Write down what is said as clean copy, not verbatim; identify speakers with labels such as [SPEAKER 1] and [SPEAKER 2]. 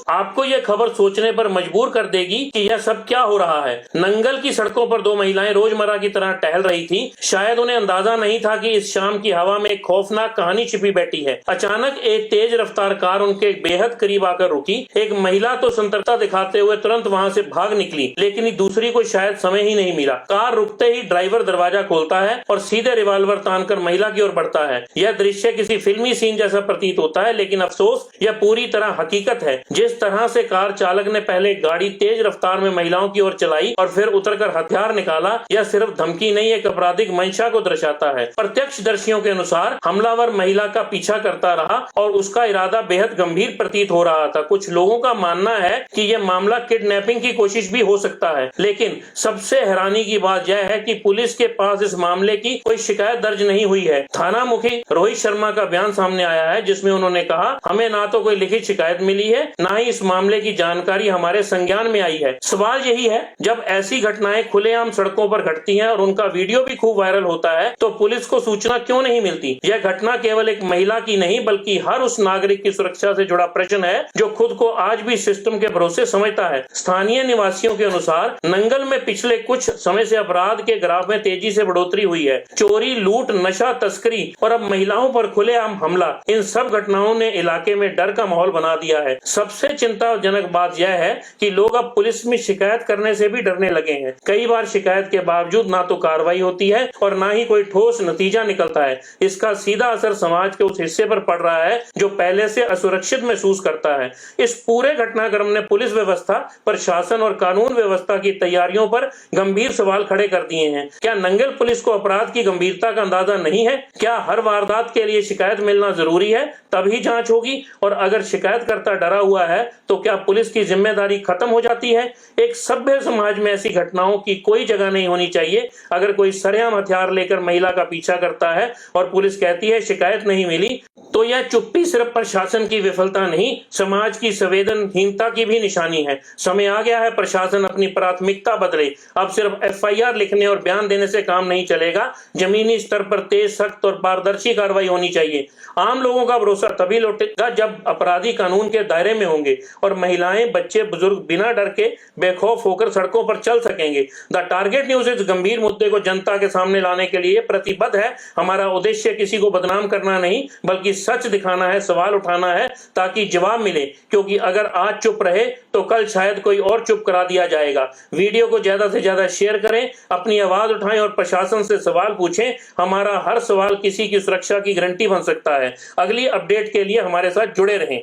[SPEAKER 1] आपको यह खबर सोचने पर मजबूर कर देगी कि यह सब क्या हो रहा है। नंगल की सड़कों पर दो महिलाएं रोजमर्रा की तरह टहल रही थी। शायद उन्हें अंदाजा नहीं था कि इस शाम की हवा में एक खौफनाक कहानी छिपी बैठी है। अचानक एक तेज रफ्तार कार उनके बेहद करीब आकर रुकी। एक महिला तो सतर्कता दिखाते हुए तुरंत वहां से भाग निकली, लेकिन दूसरी को शायद समय ही नहीं मिला। कार रुकते ही ड्राइवर दरवाजा खोलता है और सीधे रिवॉल्वर तानकर महिला की ओर बढ़ता है। यह दृश्य किसी फिल्मी सीन जैसा प्रतीत होता है, लेकिन अफसोस यह पूरी तरह हकीकत है। जिस तरह से कार चालक ने पहले गाड़ी तेज रफ्तार में महिलाओं की ओर चलाई और फिर उतरकर हथियार निकाला, यह सिर्फ धमकी नहीं, एक आपराधिक मंशा को दर्शाता है। प्रत्यक्षदर्शियों के अनुसार हमलावर महिला का पीछा करता रहा और उसका इरादा बेहद गंभीर प्रतीत हो रहा था। कुछ लोगों का मानना है कि यह मामला किडनैपिंग की कोशिश भी हो सकता है, लेकिन सबसे हैरानी की बात यह है कि पुलिस के पास इस मामले की कोई शिकायत दर्ज नहीं हुई है। थाना मुखी रोहित शर्मा का बयान सामने आया है, जिसमें उन्होंने कहा, हमें ना तो कोई लिखित शिकायत मिली है, ना ही इस मामले की जानकारी हमारे संज्ञान में आई है। सवाल यही है, जब ऐसी घटनाएं खुलेआम सड़कों पर घटती हैं और उनका वीडियो भी खूब वायरल होता है, तो पुलिस को सूचना क्यों नहीं मिलती? यह घटना केवल एक महिला की नहीं, बल्कि हर उस नागरिक की सुरक्षा से जुड़ा प्रश्न है जो खुद को आज भी सिस्टम के भरोसे समझता है। स्थानीय निवासियों के अनुसार नंगल में पिछले कुछ समय से अपराध के ग्राफ में तेजी से बढ़ोतरी हुई है। चोरी, लूट, नशा तस्करी और अब महिलाओं पर खुलेआम हमला, इन सब घटनाओं ने इलाके में डर का माहौल बना दिया है। सबसे चिंताजनक बात यह है कि लोग अब पुलिस में शिकायत करने से भी डरने लगे हैं। कई बार शिकायत के बावजूद ना तो कार्रवाई होती है और ना ही कोई ठोस नतीजा निकलता है। इसका सीधा असर समाज के उस हिस्से पर पड़ रहा है जो पहले से असुरक्षित महसूस करता है। इस पूरे घटनाक्रम ने पुलिस व्यवस्था, प्रशासन और कानून व्यवस्था की तैयारियों पर गंभीर सवाल खड़े कर दिए हैं। क्या नंगल पुलिस को अपराध की गंभीरता का अंदाजा नहीं है? क्या हर वारदात के लिए शिकायत मिलना जरूरी है, तभी जांच होगी? और अगर शिकायतकर्ता डरा हुआ है तो क्या पुलिस की जिम्मेदारी खत्म हो जाती है? एक सभ्य समाज में ऐसी घटनाओं की कोई जगह नहीं होनी चाहिए। अगर कोई सरेआम हथियार लेकर महिला का पीछा करता है और पुलिस कहती है शिकायत नहीं मिली, तो यह चुप्पी सिर्फ प्रशासन की विफलता नहीं, समाज की संवेदनहीनता की भी निशानी है। समय आ गया है प्रशासन अपनी प्राथमिकता बदले। अब सिर्फ एफआईआर लिखने और बयान देने से काम नहीं चलेगा। जमीनी स्तर पर तेज, सख्त और पारदर्शी कार्रवाई होनी चाहिए। आम लोगों का भरोसा तभी लौटेगा जब अपराधी कानून के दायरे में होंगे और महिलाएं, बच्चे, बुजुर्ग बिना डर के बेखौफ होकर सड़कों पर चल सकेंगे। द टारगेट न्यूज इस गंभीर मुद्दे को जनता के सामने लाने के लिए प्रतिबद्ध है। हमारा उद्देश्य किसी को बदनाम करना नहीं, बल्कि सच दिखाना है, सवाल उठाना है ताकि जवाब मिले, क्योंकि अगर आज चुप रहे तो कल शायद कोई और चुप करा दिया जाएगा। वीडियो को ज्यादा से ज्यादा शेयर करें, अपनी आवाज उठाएं और प्रशासन से सवाल पूछें। हमारा हर सवाल किसी की सुरक्षा की गारंटी बन सकता है। अगली अपडेट के लिए हमारे साथ जुड़े रहें।